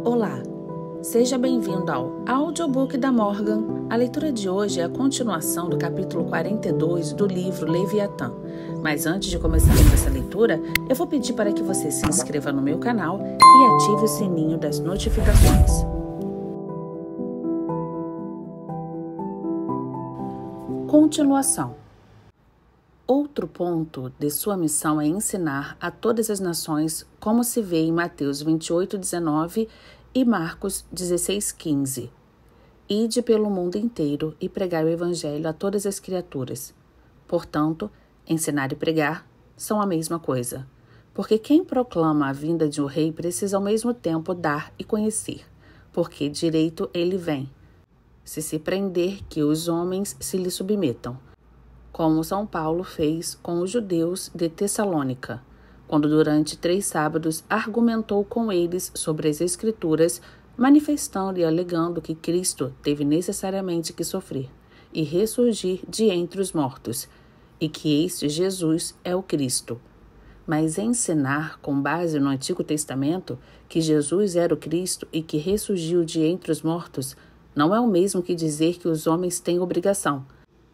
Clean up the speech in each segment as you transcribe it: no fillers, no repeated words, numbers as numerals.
Olá, seja bem-vindo ao Audiobook da Morgan. A leitura de hoje é a continuação do capítulo 42 do livro Leviatã. Mas antes de começarmos essa leitura, eu vou pedir para que você se inscreva no meu canal e ative o sininho das notificações. Continuação. Outro ponto de sua missão é ensinar a todas as nações, como se vê em Mateus 28:19 e Marcos 16:15. Ide pelo mundo inteiro e pregai o evangelho a todas as criaturas. Portanto, ensinar e pregar são a mesma coisa, porque quem proclama a vinda de um rei precisa ao mesmo tempo dar e conhecer, porque direito ele vem, se prender que os homens se lhe submetam, como São Paulo fez com os judeus de Tessalônica, quando durante 3 sábados argumentou com eles sobre as Escrituras, manifestando e alegando que Cristo teve necessariamente que sofrer e ressurgir de entre os mortos, e que este Jesus é o Cristo. Mas ensinar, com base no Antigo Testamento, que Jesus era o Cristo e que ressurgiu de entre os mortos, não é o mesmo que dizer que os homens têm obrigação,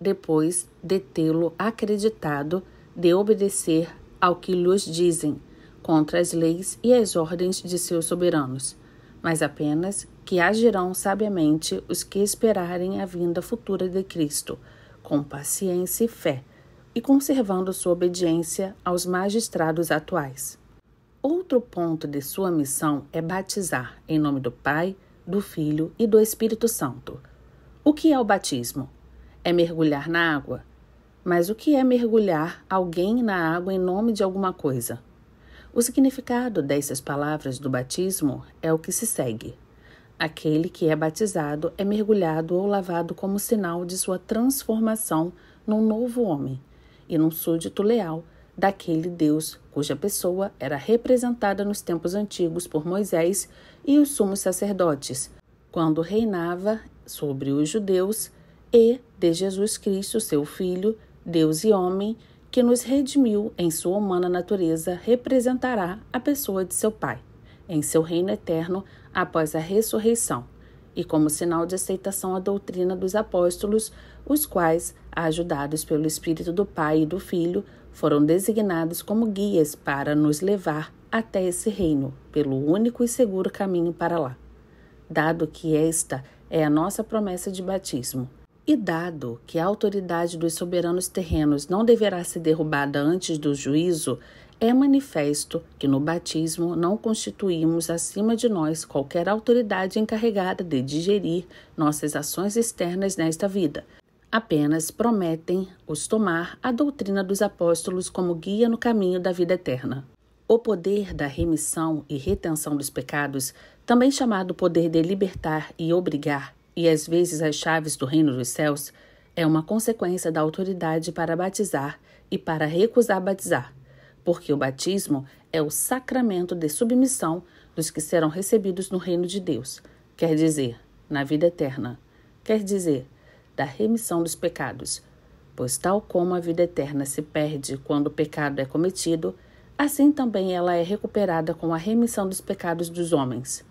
depois de tê-lo acreditado, de obedecer ao que lhes dizem, contra as leis e as ordens de seus soberanos, mas apenas que agirão sabiamente os que esperarem a vinda futura de Cristo, com paciência e fé, e conservando sua obediência aos magistrados atuais. Outro ponto de sua missão é batizar em nome do Pai, do Filho e do Espírito Santo. O que é o batismo? É mergulhar na água. Mas o que é mergulhar alguém na água em nome de alguma coisa? O significado dessas palavras do batismo é o que se segue. Aquele que é batizado é mergulhado ou lavado como sinal de sua transformação num novo homem e num súdito leal daquele Deus cuja pessoa era representada nos tempos antigos por Moisés e os sumos sacerdotes, quando reinava sobre os judeus, e de Jesus Cristo, seu Filho, Deus e homem, que nos redimiu em sua humana natureza, representará a pessoa de seu Pai, em seu reino eterno após a ressurreição, e como sinal de aceitação à doutrina dos apóstolos, os quais, ajudados pelo Espírito do Pai e do Filho, foram designados como guias para nos levar até esse reino, pelo único e seguro caminho para lá. Dado que esta é a nossa promessa de batismo, e dado que a autoridade dos soberanos terrenos não deverá ser derrubada antes do juízo, é manifesto que no batismo não constituímos acima de nós qualquer autoridade encarregada de digerir nossas ações externas nesta vida. Apenas prometem os tomar a doutrina dos apóstolos como guia no caminho da vida eterna. O poder da remissão e retenção dos pecados, também chamado poder de libertar e obrigar, e às vezes as chaves do reino dos céus, é uma consequência da autoridade para batizar e para recusar batizar, porque o batismo é o sacramento de submissão dos que serão recebidos no reino de Deus, quer dizer, na vida eterna, quer dizer, da remissão dos pecados, pois tal como a vida eterna se perde quando o pecado é cometido, assim também ela é recuperada com a remissão dos pecados dos homens.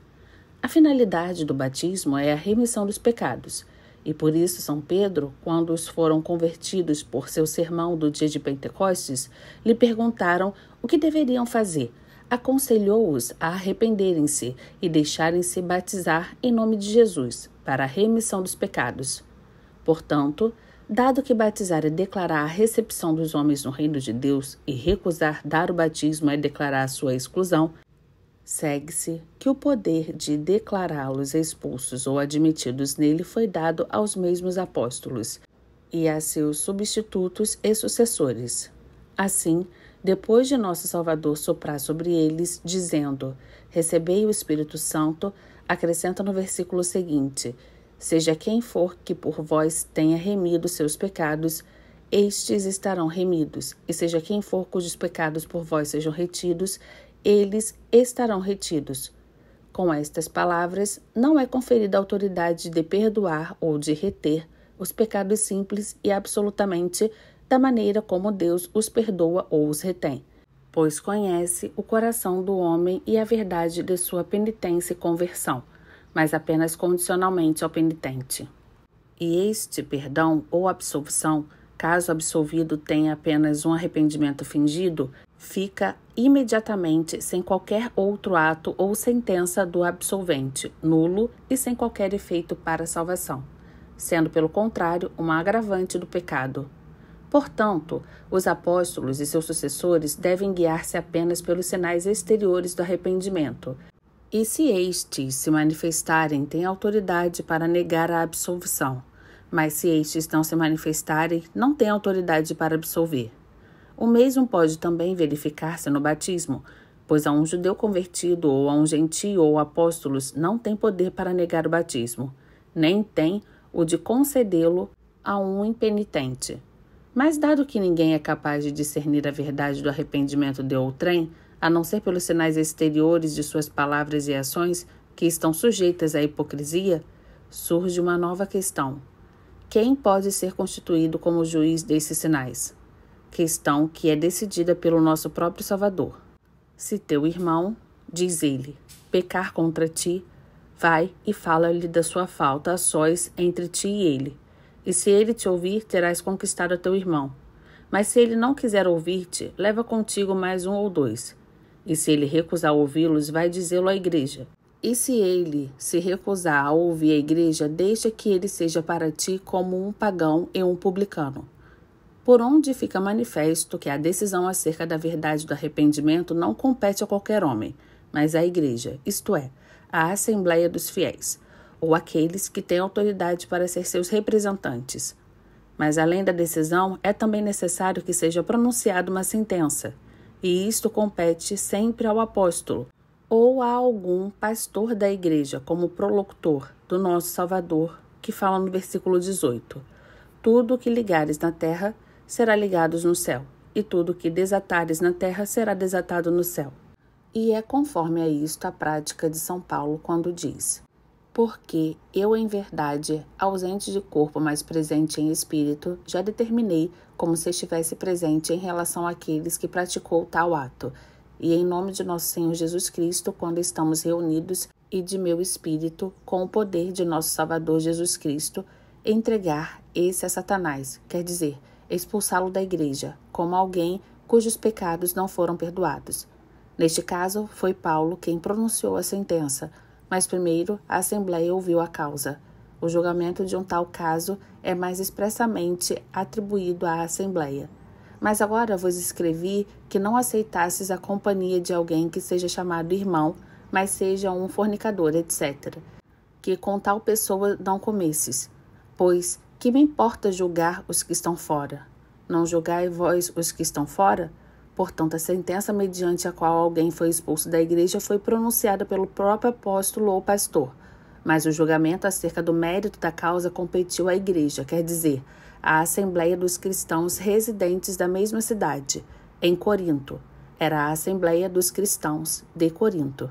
A finalidade do batismo é a remissão dos pecados, e por isso São Pedro, quando os foram convertidos por seu sermão do dia de Pentecostes, lhe perguntaram o que deveriam fazer. Aconselhou-os a arrependerem-se e deixarem-se batizar em nome de Jesus, para a remissão dos pecados. Portanto, dado que batizar é declarar a recepção dos homens no reino de Deus e recusar dar o batismo é declarar a sua exclusão, segue-se que o poder de declará-los expulsos ou admitidos nele foi dado aos mesmos apóstolos e a seus substitutos e sucessores. Assim, depois de nosso Salvador soprar sobre eles, dizendo, recebei o Espírito Santo, acrescenta no versículo seguinte, seja quem for que por vós tenha remido seus pecados, estes estarão remidos, e seja quem for cujos pecados por vós sejam retidos, eles estarão retidos. Com estas palavras, não é conferida a autoridade de perdoar ou de reter os pecados simples e absolutamente da maneira como Deus os perdoa ou os retém, pois conhece o coração do homem e a verdade de sua penitência e conversão, mas apenas condicionalmente ao penitente. E este perdão ou absolvição, caso o absolvido tenha apenas um arrependimento fingido, fica imediatamente sem qualquer outro ato ou sentença do absolvente, nulo e sem qualquer efeito para a salvação, sendo, pelo contrário, uma agravante do pecado. Portanto, os apóstolos e seus sucessores devem guiar-se apenas pelos sinais exteriores do arrependimento, e se estes se manifestarem, têm autoridade para negar a absolvição, mas se estes não se manifestarem, não têm autoridade para absolver. O mesmo pode também verificar-se no batismo, pois a um judeu convertido ou a um gentio ou apóstolos não tem poder para negar o batismo, nem tem o de concedê-lo a um impenitente. Mas dado que ninguém é capaz de discernir a verdade do arrependimento de outrem, a não ser pelos sinais exteriores de suas palavras e ações, que estão sujeitas à hipocrisia, surge uma nova questão. Quem pode ser constituído como juiz desses sinais? Questão que é decidida pelo nosso próprio Salvador. Se teu irmão, diz ele, pecar contra ti, vai e fala-lhe da sua falta a sós entre ti e ele. E se ele te ouvir, terás conquistado a teu irmão. Mas se ele não quiser ouvir-te, leva contigo mais um ou dois. E se ele recusar ouvi-los, vai dizê-lo à igreja. E se ele se recusar a ouvir a igreja, deixa que ele seja para ti como um pagão e um publicano. Por onde fica manifesto que a decisão acerca da verdade do arrependimento não compete a qualquer homem, mas à igreja, isto é, à Assembleia dos Fiéis, ou aqueles que têm autoridade para ser seus representantes. Mas além da decisão, é também necessário que seja pronunciada uma sentença, e isto compete sempre ao apóstolo, ou a algum pastor da igreja, como prolocutor do nosso Salvador, que fala no versículo 18. Tudo o que ligares na terra será ligado no céu, e tudo o que desatares na terra será desatado no céu. E é conforme a isto a prática de São Paulo quando diz: porque eu, em verdade, ausente de corpo, mas presente em espírito, já determinei como se estivesse presente em relação àqueles que praticou tal ato, e em nome de nosso Senhor Jesus Cristo, quando estamos reunidos, e de meu espírito, com o poder de nosso Salvador Jesus Cristo, entregar esse a Satanás, quer dizer, expulsá-lo da igreja, como alguém cujos pecados não foram perdoados. Neste caso, foi Paulo quem pronunciou a sentença, mas primeiro a Assembleia ouviu a causa. O julgamento de um tal caso é mais expressamente atribuído à Assembleia. Mas agora vos escrevi que não aceitasses a companhia de alguém que seja chamado irmão, mas seja um fornicador, etc. Que com tal pessoa não comesses. Pois, que me importa julgar os que estão fora? Não julgai vós os que estão fora? Portanto, a sentença mediante a qual alguém foi expulso da igreja foi pronunciada pelo próprio apóstolo ou pastor, mas o julgamento acerca do mérito da causa competiu à igreja, quer dizer, à Assembleia dos cristãos residentes da mesma cidade, em Corinto. Era a Assembleia dos cristãos de Corinto.